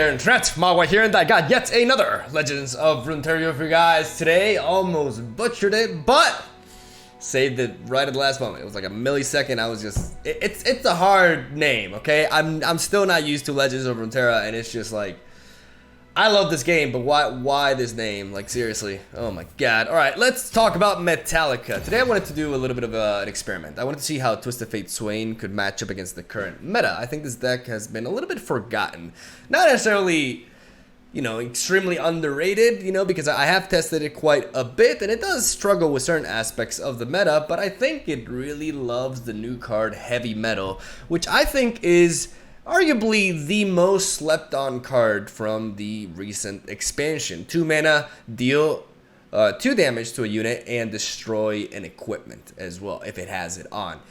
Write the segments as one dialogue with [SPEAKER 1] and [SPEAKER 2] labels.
[SPEAKER 1] there, Internet. MegaMogwai here, and I got yet another Legends of Runeterra for you guys. Today, almost butchered it, but saved it right at the last moment. It was like a millisecond. I was just, it's a hard name, okay? I'm still not used to Legends of Runeterra, and it's just like, I love this game, but why this name? Like, seriously. Oh my god. Alright, let's talk about Metallica. Today I wanted to do a little bit of an experiment. I wanted to see how Twisted Fate SWAIN could match up against the current meta. I think this deck has been a little bit forgotten. Not necessarily, you know, extremely underrated, you know, because I have tested it quite a bit, and it does struggle with certain aspects of the meta, but I think it really loves the new card Heavy Metal, which I think is arguably the most slept on card from the recent expansion. 2 mana, deal 2 damage to a unit, and destroy an equipment as well if it has it on.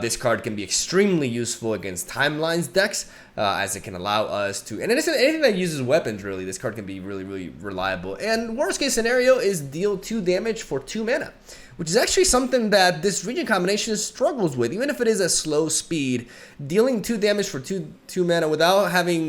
[SPEAKER 1] This card can be extremely useful against Timelines decks, as it can allow us to, and anything that uses weapons really, this card can be really reliable. And worst case scenario is deal 2 damage for 2 mana, which is actually something that this region combination struggles with. Even if it is a slow speed, dealing 2 damage for 2 mana without having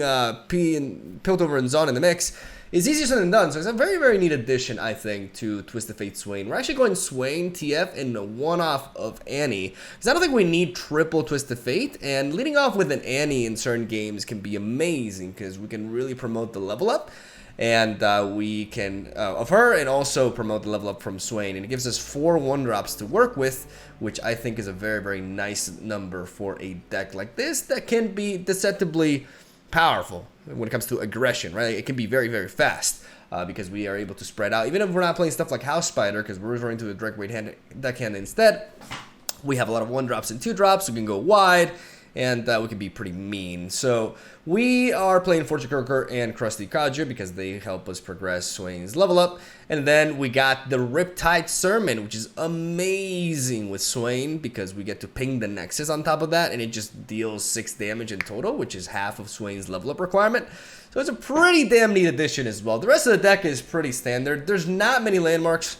[SPEAKER 1] P and Piltover and Zon in the mix is easier said than done. So it's a very neat addition, I think, to Twisted Fate SWAIN. We're actually going SWAIN, TF, and a one-off of Annie, because I don't think we need triple Twisted Fate, and leading off with an Annie in certain games can be amazing, because we can really promote the level up, and we can, of her, and also promote the level up from SWAIN, and it gives us 4 1-drops to work with, which I think is a very nice number for a deck like this that can be deceptively powerful when it comes to aggression, right? It can be very fast because we are able to spread out. Even if we're not playing stuff like House Spider, because we're resorting to a direct weight deckhand instead, we have a lot of 1-drops and 2-drops, so we can go wide, and we can be pretty mean. So we are playing Fortune Cooker and Krusty Kadra because they help us progress SWAIN's level up. And then we got the Riptide Sermon, which is amazing with SWAIN because we get to ping the Nexus on top of that, and it just deals 6 damage in total, which is half of SWAIN's level up requirement. So it's a pretty damn neat addition as well. The rest of the deck is pretty standard. There's not many landmarks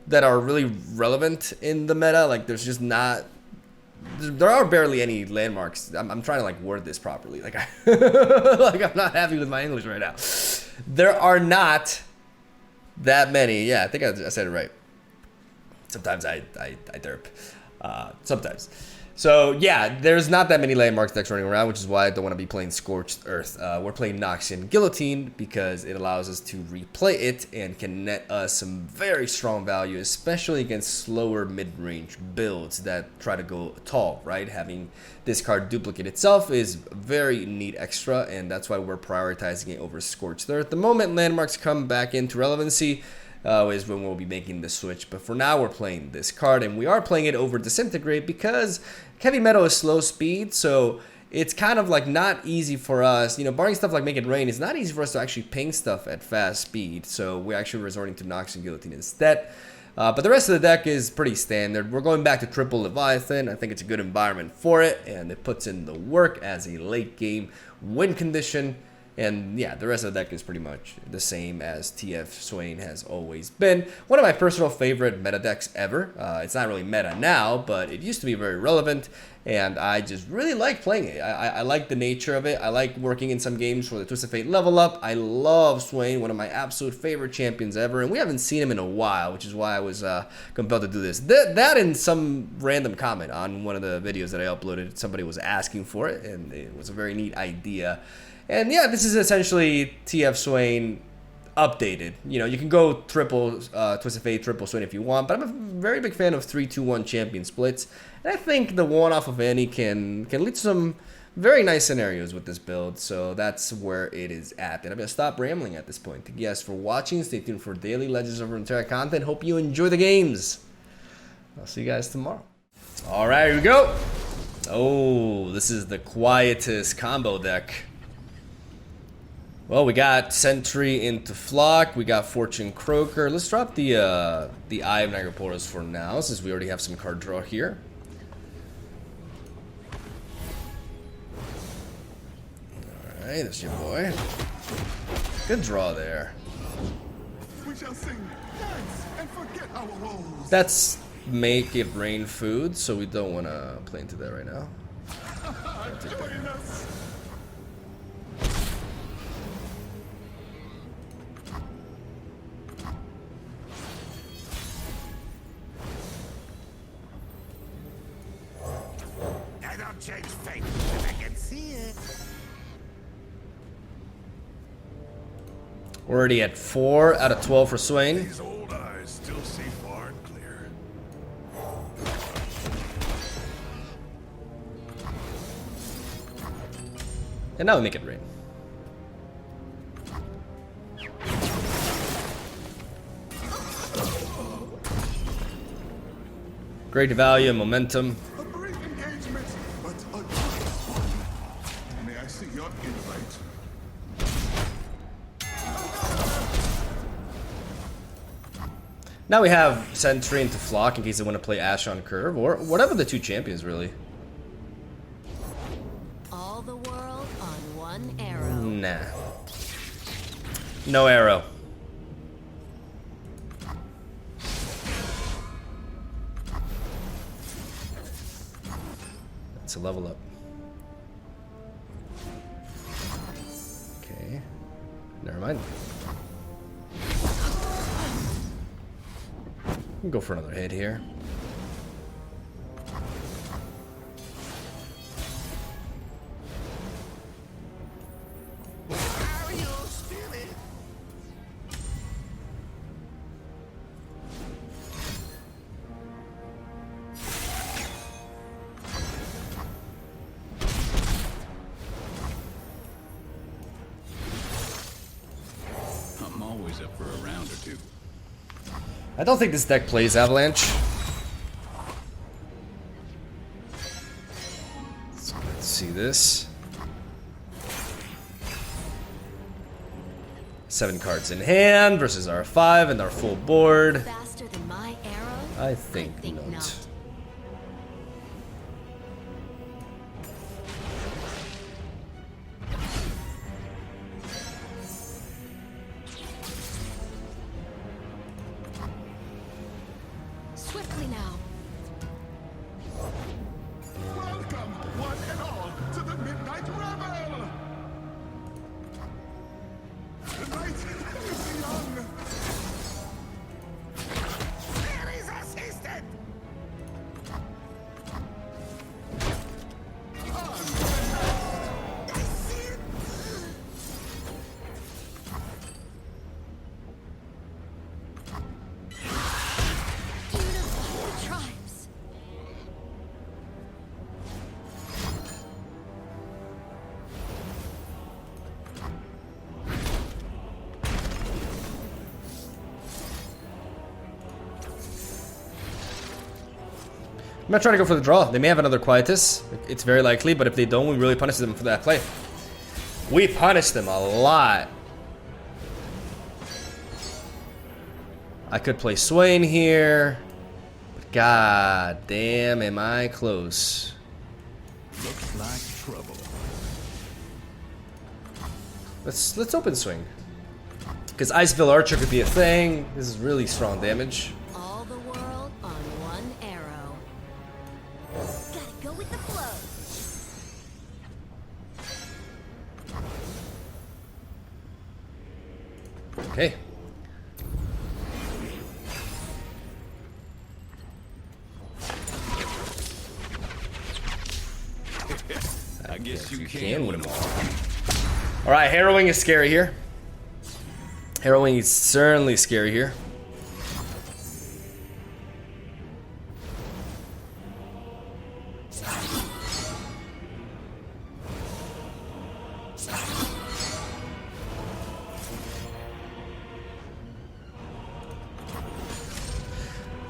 [SPEAKER 1] that are really relevant in the meta. Like, there's just not... There are barely any landmarks. I'm trying to like word this properly. Like, like I'm not happy with my English right now. There are not that many. Yeah, I think I said it right. Sometimes I derp. Sometimes. So yeah, there's not that many landmarks decks running around, which is why I don't want to be playing Scorched Earth. We're playing Noxian Guillotine because it allows us to replay it and can net us some very strong value, especially against slower mid-range builds that try to go tall, right? Having this card duplicate itself is very neat extra, and that's why we're prioritizing it over Scorched Earth. The moment landmarks come back into relevancy, is when we'll be making the switch. But for now, we're playing this card, and we are playing it over Disintegrate because Heavy Metal is slow speed, so it's kind of like not easy for us, you know, barring stuff like Make It Rain, it's not easy for us to actually ping stuff at fast speed, so we're actually resorting to Nox and Guillotine instead. But the rest of the deck is pretty standard. We're going back to Triple Leviathan. I think it's a good environment for it, and it puts in the work as a late game win condition. And yeah, the rest of the deck is pretty much the same as TF SWAIN has always been. One of my personal favorite meta decks ever. It's not really meta now, but it used to be very relevant, and I just really like playing it. I like the nature of it. I like working in some games for the Twisted Fate level up. I love SWAIN, one of my absolute favorite champions ever, and we haven't seen him in a while, which is why I was compelled to do this. That and some random comment on one of the videos that I uploaded, somebody was asking for it, and it was a very neat idea. And yeah, this is essentially TF SWAIN updated. You know, you can go triple Twisted Fate, triple SWAIN if you want, but I'm a very big fan of 3-2-1 champion splits. And I think the one-off of Annie can lead to some very nice scenarios with this build, so that's where it is at. And I'm going to stop rambling at this point. Thank you guys for watching. Stay tuned for daily Legends of Runeterra content. Hope you enjoy the games. I'll see you guys tomorrow. All right, here we go. Oh, this is the quietest combo deck. Well, we got Sentry into Flock, we got Fortune Croaker. Let's drop the Eye of Nigroporos for now, since we already have some card draw here. Alright, that's your boy. Good draw there.
[SPEAKER 2] We shall sing, dance, and forget our woes.
[SPEAKER 1] That's Make It Rain food, so we don't want to play into that right now.
[SPEAKER 2] Join us. change fate if I can see it.
[SPEAKER 1] We're already at 4 out of 12 for Swain.
[SPEAKER 2] These old eyes still see far and clear.
[SPEAKER 1] And now we make it rain. Great value and momentum.
[SPEAKER 2] A brief engagement, but a joyous one. May I see your invite?
[SPEAKER 1] Now we have Sentry into Flock in case they want to play Ash on curve, or whatever the two champions really.
[SPEAKER 3] All the world on one arrow.
[SPEAKER 1] Nah. No arrow. That's a level up. Okay. Never mind. We'll go for another hit here.
[SPEAKER 2] Are you stealing?
[SPEAKER 4] I'm always up for a round or two.
[SPEAKER 1] I don't think this deck plays Avalanche. So let's see this. 7 cards in hand versus our 5 and our full board.
[SPEAKER 3] Faster than my arrow?
[SPEAKER 1] I think not.
[SPEAKER 3] not. Swiftly now.
[SPEAKER 2] Welcome, one and all, to the Midnight Revel! The night is young! There is assistant!
[SPEAKER 3] Beautiful tribes.
[SPEAKER 1] I'm not trying to go for the draw. They may have another Quietus. It's very likely, but if they don't, we really punish them for that play. We punish them a lot. I could play Swain here. But god damn, am I close.
[SPEAKER 4] Looks like trouble.
[SPEAKER 1] Let's open swing. Because Iceville Archer could be a thing. This is really strong damage.
[SPEAKER 3] All the world on one arrow. Gotta go with the flow.
[SPEAKER 1] Okay.
[SPEAKER 4] I guess you
[SPEAKER 1] Can win them all. Alright, Harrowing is scary here. Harrowing is certainly scary here.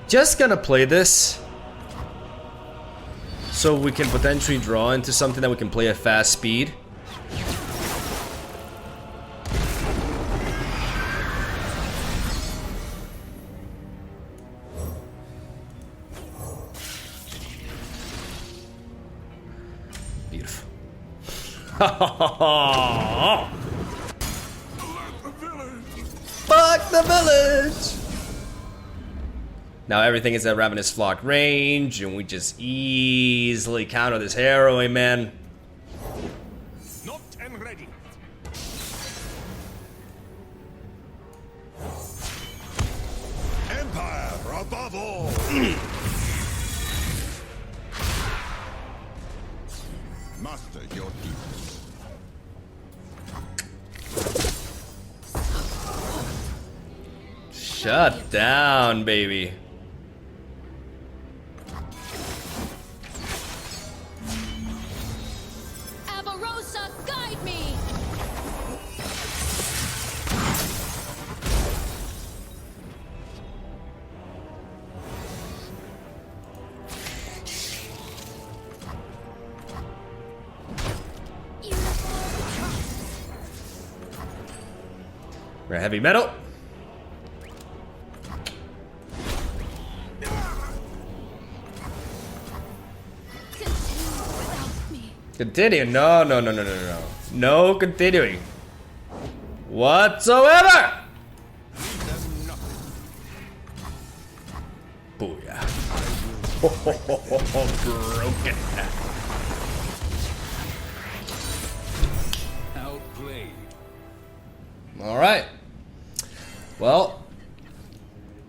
[SPEAKER 1] Just gonna play this so we can potentially draw into something that we can play at fast speed. Beautiful. Fuck the village! Now everything is at Ravenous Flock range, and we just easily counter this Harrowing, man.
[SPEAKER 2] Not and ready. Empire above all.
[SPEAKER 1] Shut down, baby.
[SPEAKER 3] Avarosa, guide me!
[SPEAKER 1] We're heavy metal. Continue. No, no, no, no, no, no. No continuing. Whatsoever. Booyah. Broken.
[SPEAKER 4] Outplayed.
[SPEAKER 1] All right. Well,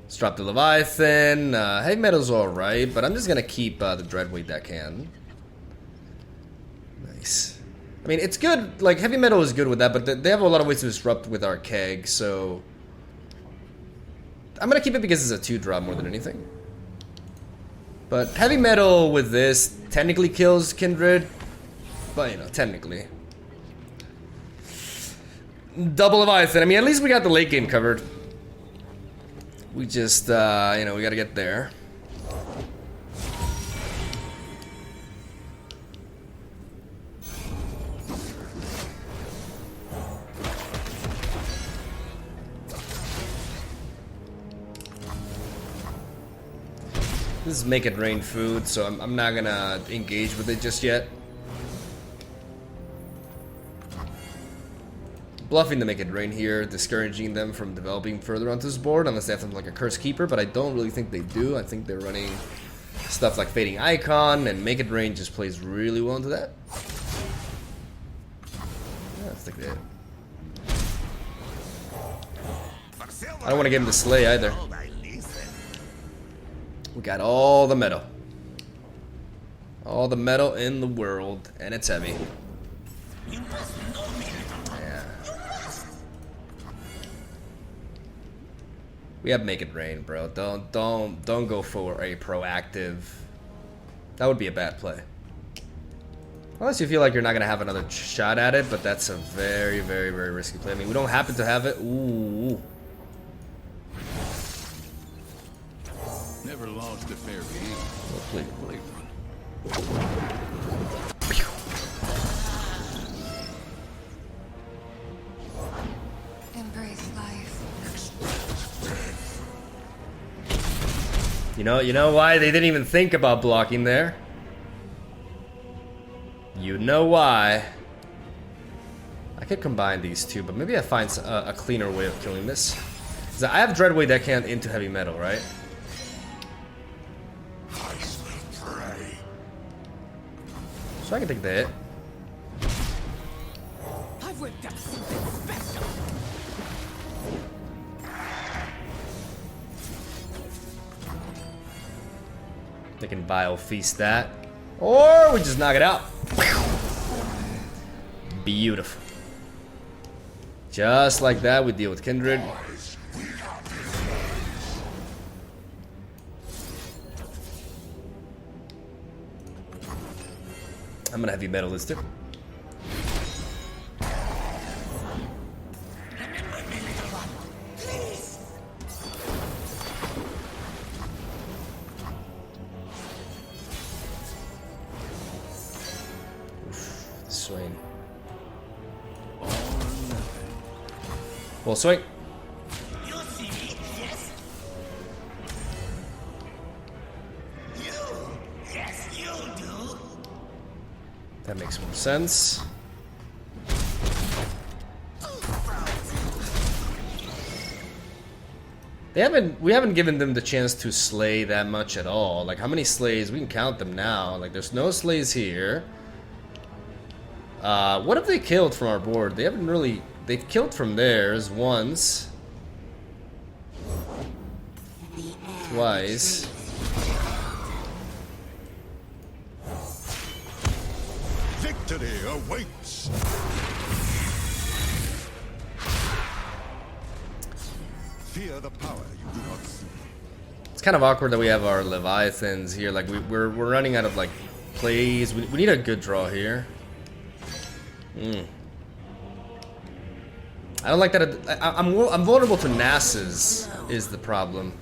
[SPEAKER 1] let's drop the Leviathan. Heavy metal's all right, but I'm just gonna keep the Dreadweight that can. Nice. I mean, it's good. Like, heavy metal is good with that, but they have a lot of ways to disrupt with our keg, so I'm gonna keep it because it's a 2-drop more than anything. But heavy metal with this technically kills Kindred, but you know, technically. Double Leviathan. I mean, at least we got the late game covered. We just, you know, we gotta get there. This is Make It Rain food, so I'm not gonna engage with it just yet. Bluffing to Make It Rain here, discouraging them from developing further onto this board unless they have something like a Curse Keeper, but I don't really think they do. I think they're running stuff like Fading Icon, and Make It Rain just plays really well into that. Yeah, let's take that. I don't want to get him to Slay either. We got all the metal. All the metal in the world, and it's heavy. Yeah. We have Make It Rain, bro. Don't go for a proactive. That would be a bad play. Unless you feel like you're not gonna have another shot at it, but that's a very, very, very risky play. I mean, we don't happen to have it. Ooh.
[SPEAKER 4] Never lost a fair game.
[SPEAKER 1] Well played.
[SPEAKER 4] Play one.
[SPEAKER 5] Embrace life.
[SPEAKER 1] You know why they didn't even think about blocking there? You know why? I could combine these two, but maybe I find a cleaner way of killing this. So I have Dreadweight that can't into heavy metal, right? So I can take the hit.
[SPEAKER 5] I've whipped up something special.
[SPEAKER 1] They can Bio Feast that. Or we just knock it out. Beautiful. Just like that, we deal with Kindred. I'm gonna heavy metal this too. Swain. Well, swing.
[SPEAKER 6] You see me, yes? Yes, you do.
[SPEAKER 1] That makes more sense. We haven't given them the chance to slay that much at all. Like, how many slays? We can count them now. Like, there's no slays here. What have they killed from our board? They haven't really... They've killed from theirs once. Twice.
[SPEAKER 2] Victory awaits. Fear the power you do not see.
[SPEAKER 1] It's kind of awkward that we have our Leviathans here. Like we're running out of like plays. We need a good draw here. I don't like that. I'm vulnerable to Nasus is the problem.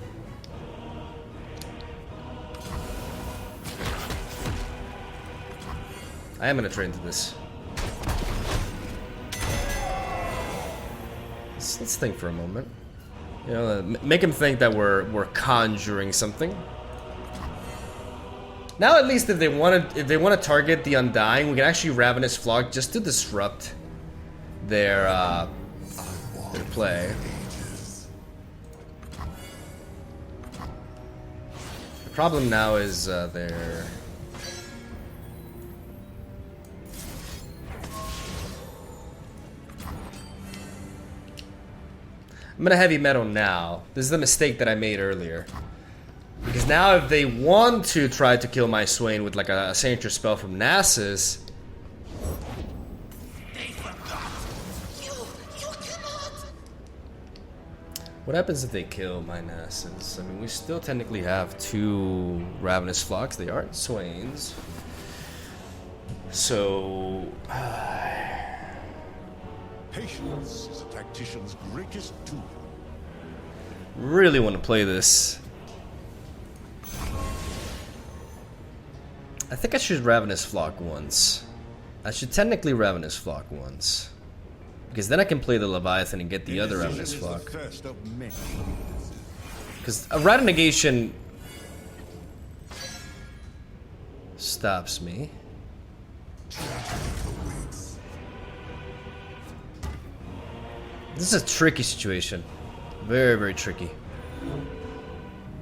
[SPEAKER 1] I am gonna trade into this. Let's think for a moment. You know, make him think that we're conjuring something. Now at least if they want to target the Undying, we can actually Ravenous Flock just to disrupt their play. The problem now is their I'm gonna heavy metal now. This is the mistake that I made earlier. Because now if they want to try to kill my Swain with like a signature spell from Nasus,
[SPEAKER 6] They forgot. You cannot.
[SPEAKER 1] what happens if they kill my Nasus? I mean, we still technically have 2 Ravenous Flocks. They aren't Swains. So
[SPEAKER 2] Patience is a tactician's greatest tool.
[SPEAKER 1] really want to play this. I think I should Ravenous Flock once. I should technically Ravenous Flock once. Because then I can play the Leviathan and get the other Ravenous Flock.
[SPEAKER 2] First of many.
[SPEAKER 1] Because a Rite of Negation stops me. This is a tricky situation. Very, very tricky.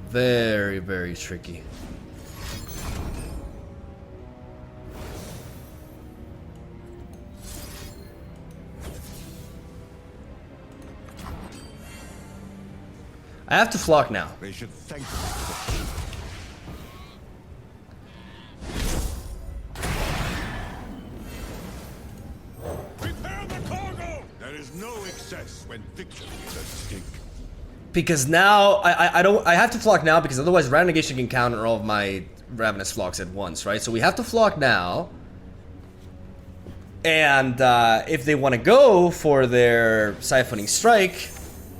[SPEAKER 1] Very, very tricky. I have to flock now.
[SPEAKER 2] They should thank you for the Prepare the cargo! There is no excess when victory is at stake.
[SPEAKER 1] Because now I have to flock now because otherwise Rite of Negation can counter all of my Ravenous Flocks at once, right? So we have to flock now. And if they want to go for their Siphoning Strike,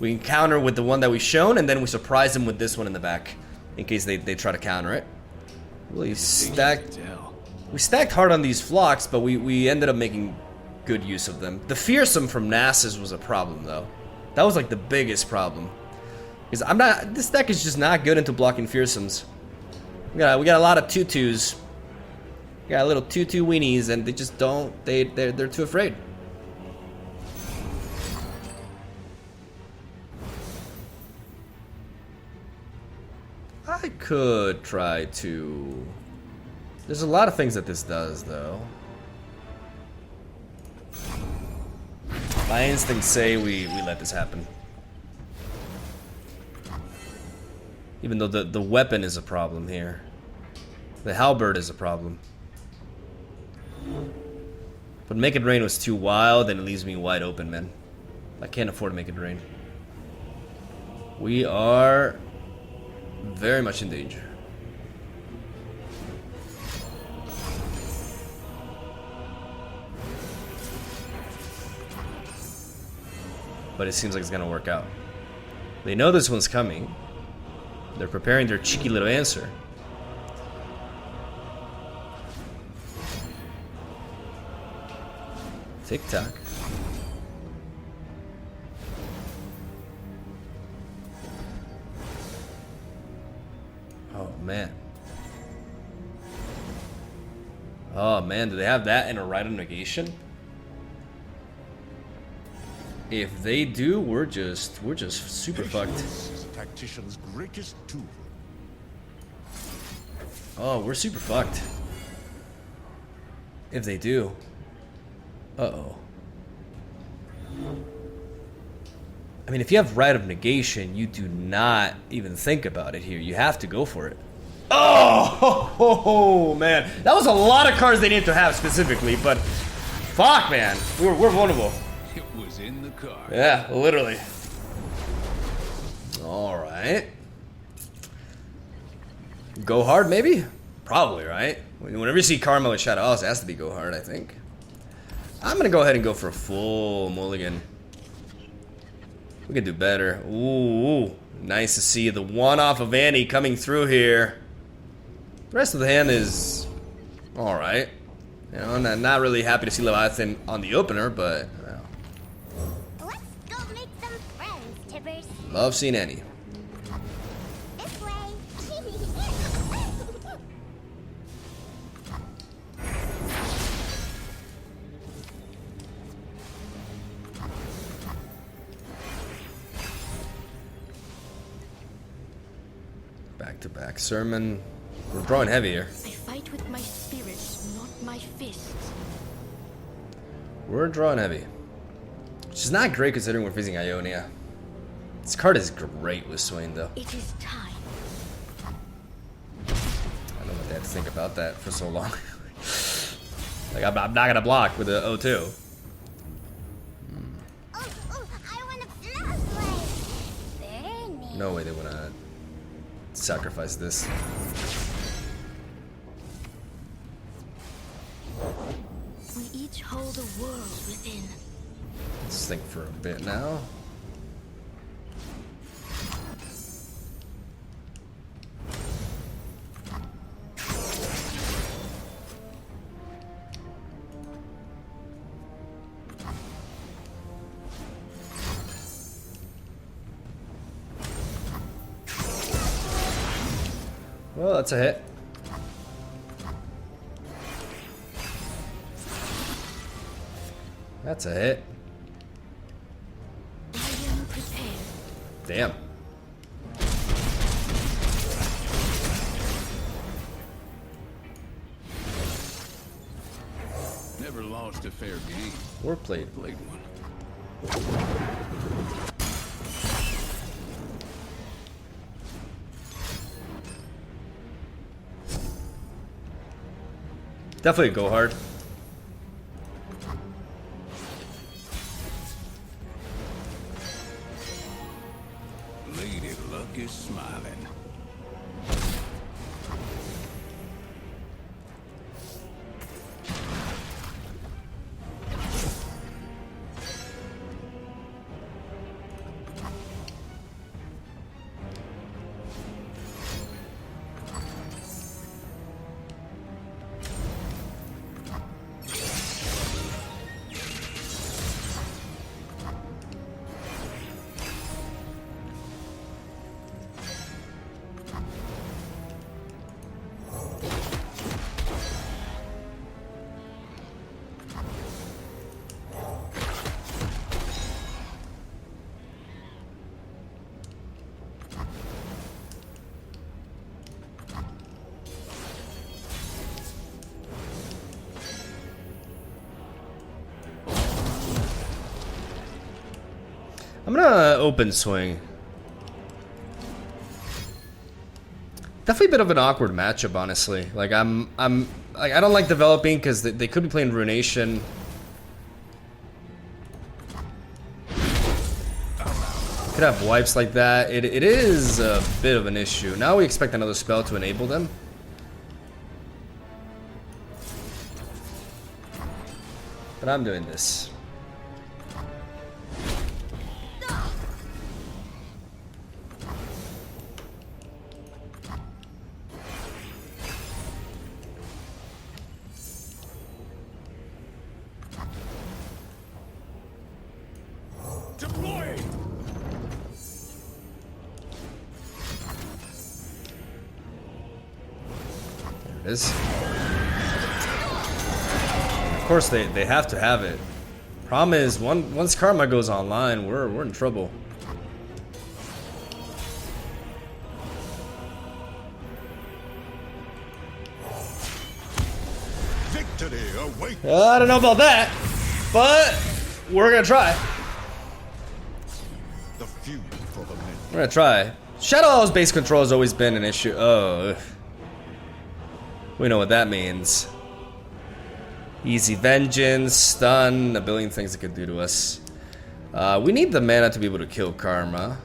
[SPEAKER 1] we can counter with the one that we've shown, and then we surprise them with this one in the back, in case they try to counter it. We stacked hard on these flocks, but we ended up making good use of them. The Fearsome from Nasus was a problem, though. That was like the biggest problem. Because this deck is just not good into blocking Fearsomes. We got a lot of tutus. We got little tutu weenies, and they just don't. They're too afraid. I could try to. There's a lot of things that this does, though. My instincts say we let this happen. Even though the weapon is a problem here. The halberd is a problem. But Make It Rain was too wild, and it leaves me wide open, man. I can't afford to Make It Rain. We are very much in danger. But it seems like it's gonna work out. They know this one's coming. They're preparing their cheeky little answer. Tick tock. Oh man. Oh man, do they have that in a Rite of Negation? If they do, we're just super fucked.
[SPEAKER 2] Is a tactician's greatest tool.
[SPEAKER 1] Oh, we're super fucked. If they do. Uh-oh. I mean, if you have Rite of Negation, you do not even think about it here. You have to go for it. Oh, man. That was a lot of cards they needed to have specifically, but fuck, man. We're vulnerable.
[SPEAKER 4] It was in the car.
[SPEAKER 1] Yeah, literally. Alright. Go hard, maybe? Probably, right? Whenever you see Karma with Shadow House, it has to be go hard, I think. I'm gonna go ahead and go for a full mulligan. We could do better. Ooh, nice to see the one off of Annie coming through here. The rest of the hand is alright. You know, I'm not really happy to see Leviathan on the opener, but
[SPEAKER 3] Let's go make some friends, Tibbers.
[SPEAKER 1] love seeing Annie.
[SPEAKER 3] This way.
[SPEAKER 1] Back to back sermon. We're drawing heavy here.
[SPEAKER 7] I fight with my spirit, not my fists.
[SPEAKER 1] We're drawing heavy. Which is not great considering we're facing Ionia. This card is great with Swain though.
[SPEAKER 7] It is time.
[SPEAKER 1] I don't know what they had to think about that for so long. Like, I'm not gonna block with the O2.
[SPEAKER 3] I want to flashlight. Very neat.
[SPEAKER 1] No way they wanna sacrifice this.
[SPEAKER 7] We each hold a world within.
[SPEAKER 1] Let's think for a bit now. Well, that's a hit. That's a hit.
[SPEAKER 7] I am prepared.
[SPEAKER 1] Damn.
[SPEAKER 4] Never lost a fair game.
[SPEAKER 1] Or played.
[SPEAKER 4] Played one.
[SPEAKER 1] Definitely a go hard.
[SPEAKER 4] Lady Luck is smiling.
[SPEAKER 1] I'm gonna open swing. Definitely a bit of an awkward matchup, honestly. Like I'm like I don't like developing because they could be playing Runation. Could have wipes like that. It is a bit of an issue. Now we expect another spell to enable them. But I'm doing this.
[SPEAKER 2] Deploy!
[SPEAKER 1] There it is. Of course they have to have it. Problem is, once Karma goes online, we're in trouble.
[SPEAKER 2] Victory awaits!
[SPEAKER 1] I don't know about that, but we're gonna try.
[SPEAKER 2] The feud for the men.
[SPEAKER 1] We're gonna try. Shadow House base control has always been an issue. Oh, we know what that means. Easy vengeance, stun, a billion things it could do to us. We need the mana to be able to kill Karma.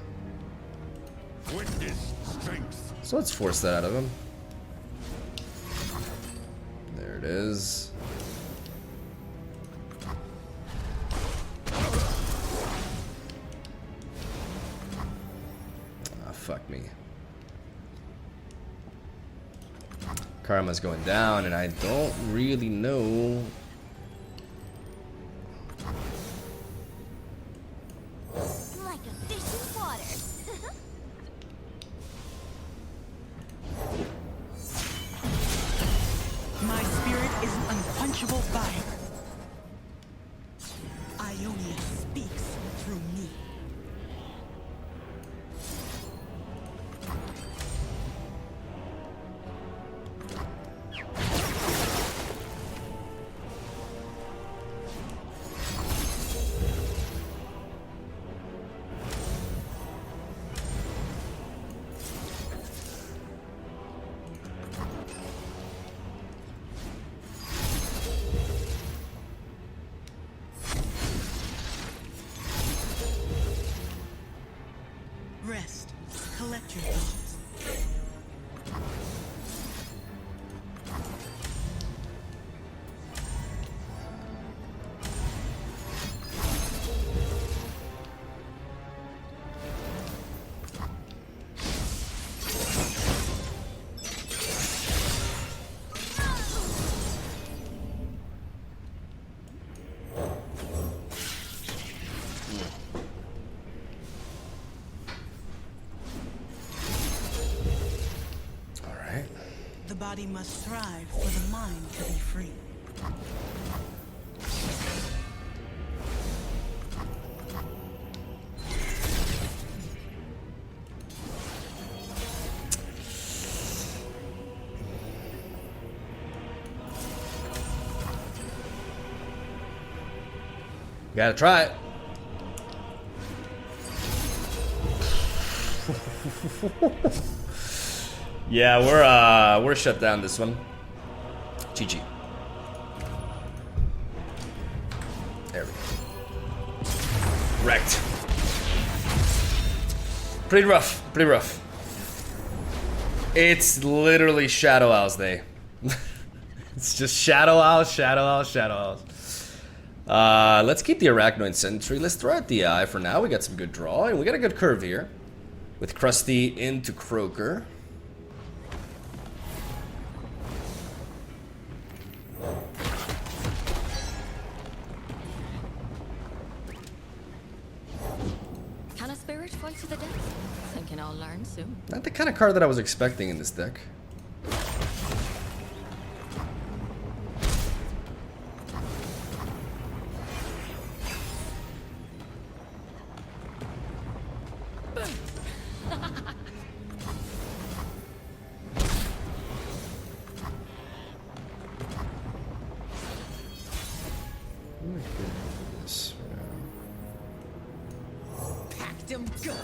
[SPEAKER 1] So let's force that out of him. There it is. Ah, fuck me. Karma's going down, and I don't really know.
[SPEAKER 3] Like a fish in water.
[SPEAKER 8] My spirit is an unquenchable fire. Ionia speaks through me. Rest. Collect your thoughts. The body must thrive for the mind to be free.
[SPEAKER 1] Gotta try it. Yeah, we're shut down this one. GG. There we go. Wrecked. Pretty rough. Pretty rough. It's literally Shadow Owl's day. It's just Shadow Owl, Shadow Owl, Shadow Owls. Let's keep the Arachnoid Sentry. Let's throw out the eye for now. We got some good draw, and we got a good curve here. With Krusty into Croaker.
[SPEAKER 3] Can a spirit fight to the death? Thinking I'll learn soon.
[SPEAKER 1] Not the kind of card that I was expecting in this deck.
[SPEAKER 5] Packed him good.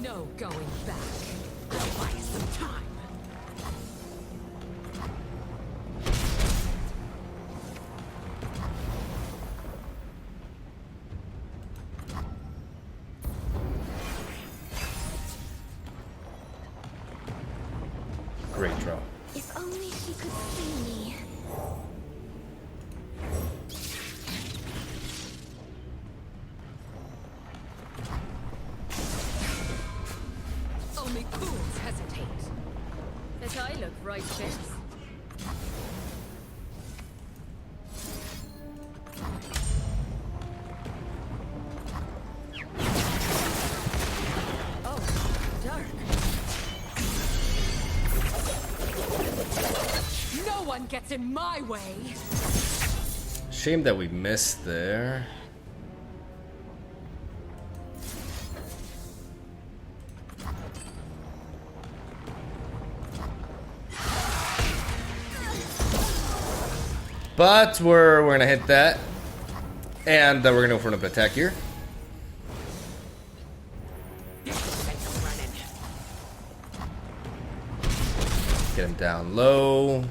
[SPEAKER 5] No going back. I'll buy you some time.
[SPEAKER 1] Great draw.
[SPEAKER 7] If only she could see me.
[SPEAKER 5] Only fools hesitate.
[SPEAKER 3] That I look righteous. Oh, dark.
[SPEAKER 5] No one gets in my way.
[SPEAKER 1] Shame that we missed there. But we're gonna hit that, and we're gonna go for an attack here. Get him down low.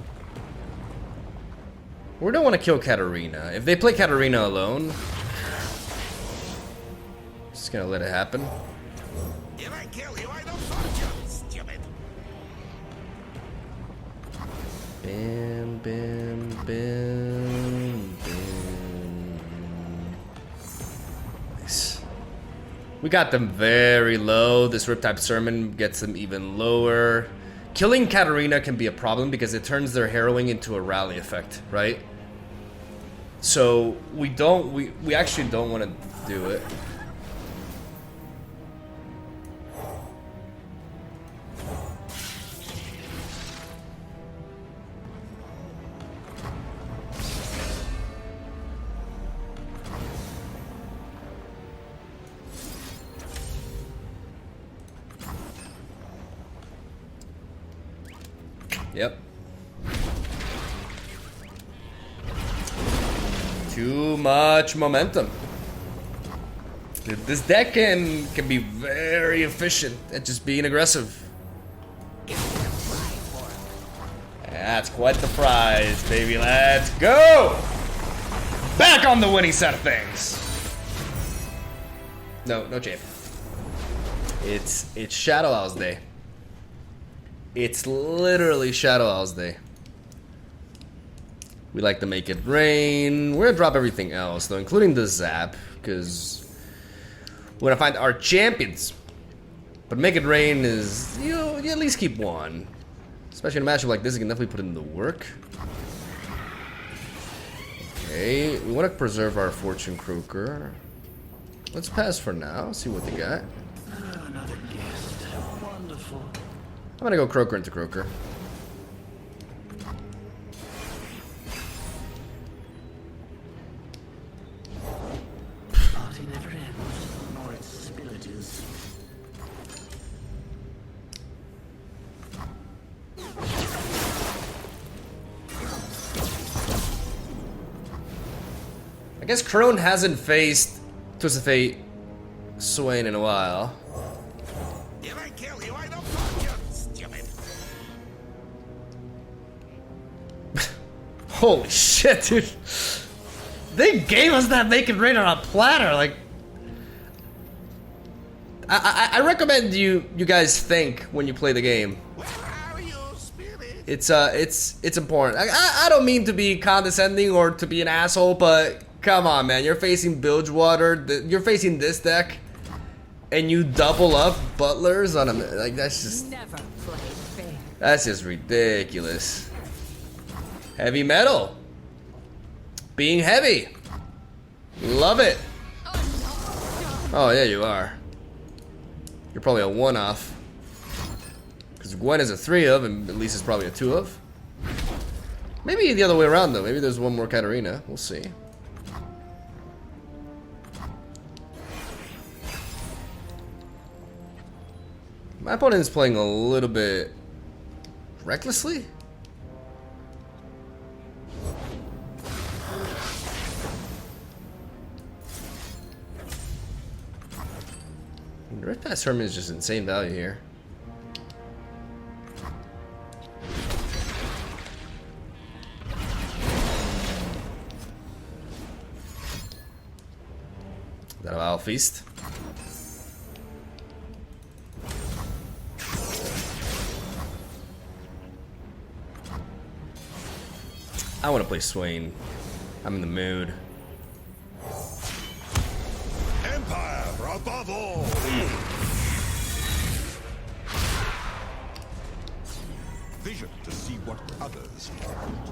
[SPEAKER 1] We don't want to kill Katarina. If they play Katarina alone, just gonna let it happen.
[SPEAKER 6] If I kill you, I don't fight you, stupid.
[SPEAKER 1] Bam, bam, bam, bam. Nice. We got them very low. This Riptide Sermon gets them even lower. Killing Katarina can be a problem because it turns their harrowing into a rally effect, right? So we actually don't want to do it. Yep. Too much momentum. This deck can be very efficient at just being aggressive. That's quite the prize, baby. Let's go! Back on the winning side of things. No champ. It's Shadow Owl's day. It's literally Shadow Owl's day. We like to make it rain. We're gonna drop everything else though, including the zap, because we're gonna find our champions. But make it rain is, you at least keep one. Especially in a matchup like this, you can definitely put in the work. Okay, we want to preserve our Fortune Croaker. Let's pass for now, see what they got.
[SPEAKER 6] Another guest. Wonderful.
[SPEAKER 1] I'm gonna go Croaker into Croaker.
[SPEAKER 6] Party never ends, nor its spillage.
[SPEAKER 1] I guess Crone hasn't faced Twisted Fate SWAIN in a while.
[SPEAKER 6] If I kill you, I don't fight you, stupid.
[SPEAKER 1] Holy shit, dude. They gave us that Make It Rain on a platter, like... I recommend you guys think when you play the game.
[SPEAKER 6] Where are you, spirit?
[SPEAKER 1] It's important. I don't mean to be condescending or to be an asshole, but come on, man. You're facing Bilgewater, you're facing this deck, and you double up Butlers on a... Like, that's just...
[SPEAKER 5] Never play fair.
[SPEAKER 1] That's just ridiculous. Heavy metal. Being heavy. Love it. Oh, yeah, you are. You're probably a 1-off. Because Gwen is a 3 of, and Lisa's probably a 2 of. Maybe the other way around, though. Maybe there's one more Katarina. We'll see. My opponent is playing a little bit recklessly. The Red Pass Hermit is just insane value here. Is that a Owl Feast? I want to play SWAIN. I'm in the mood.
[SPEAKER 2] Empire above all. Vision to see what others want.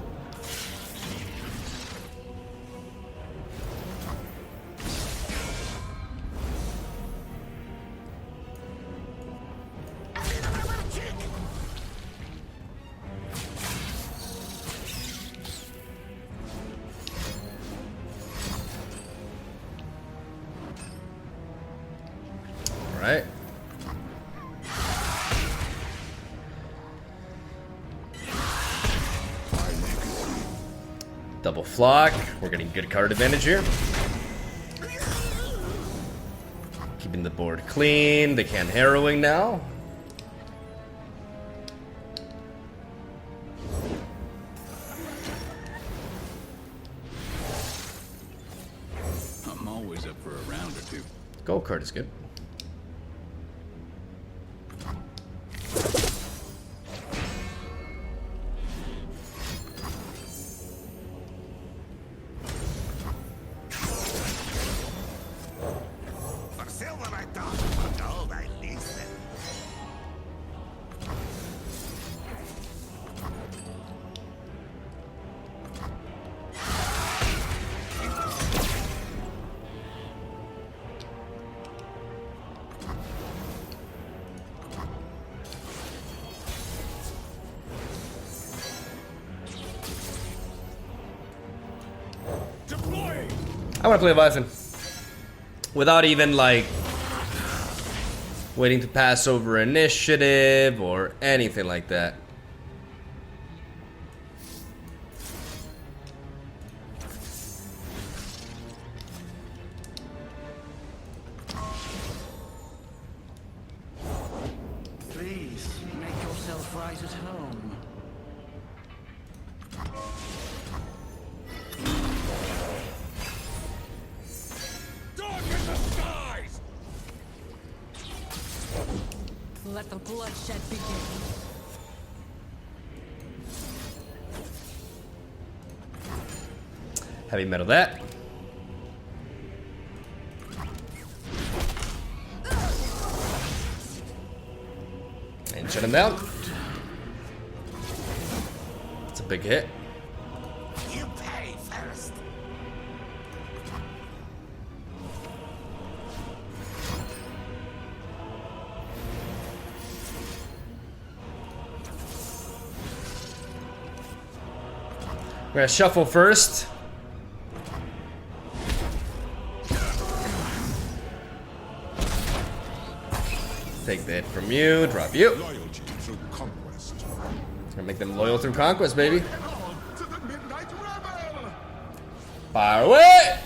[SPEAKER 1] Right. Double flock. We're getting good card advantage here. Keeping the board clean. They can't harrowing now.
[SPEAKER 4] I'm always up for a round or two.
[SPEAKER 1] Go gold card is good.
[SPEAKER 6] For silver I thought, for gold I listen.
[SPEAKER 1] I want to play Leviathan without even like waiting to pass over initiative or anything like that.
[SPEAKER 6] Please, make yourself right at home. Dark in the skies!
[SPEAKER 5] Let the bloodshed begin.
[SPEAKER 1] Heavy metal that. And shut him down. It's a big hit.
[SPEAKER 6] You pay first.
[SPEAKER 1] We're gonna shuffle first. Take that from you, drop you.
[SPEAKER 2] Loyalty through conquest.
[SPEAKER 1] It's gonna make them loyal through conquest, baby.
[SPEAKER 2] On to the midnight rebel!
[SPEAKER 1] Fire away!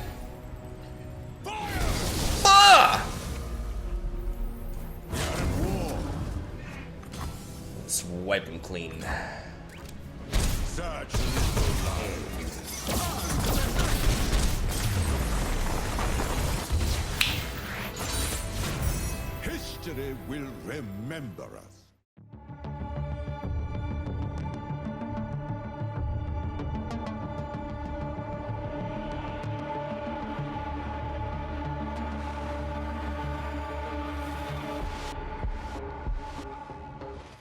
[SPEAKER 1] Fire! Let's wipe them clean.
[SPEAKER 2] Search history will remember us.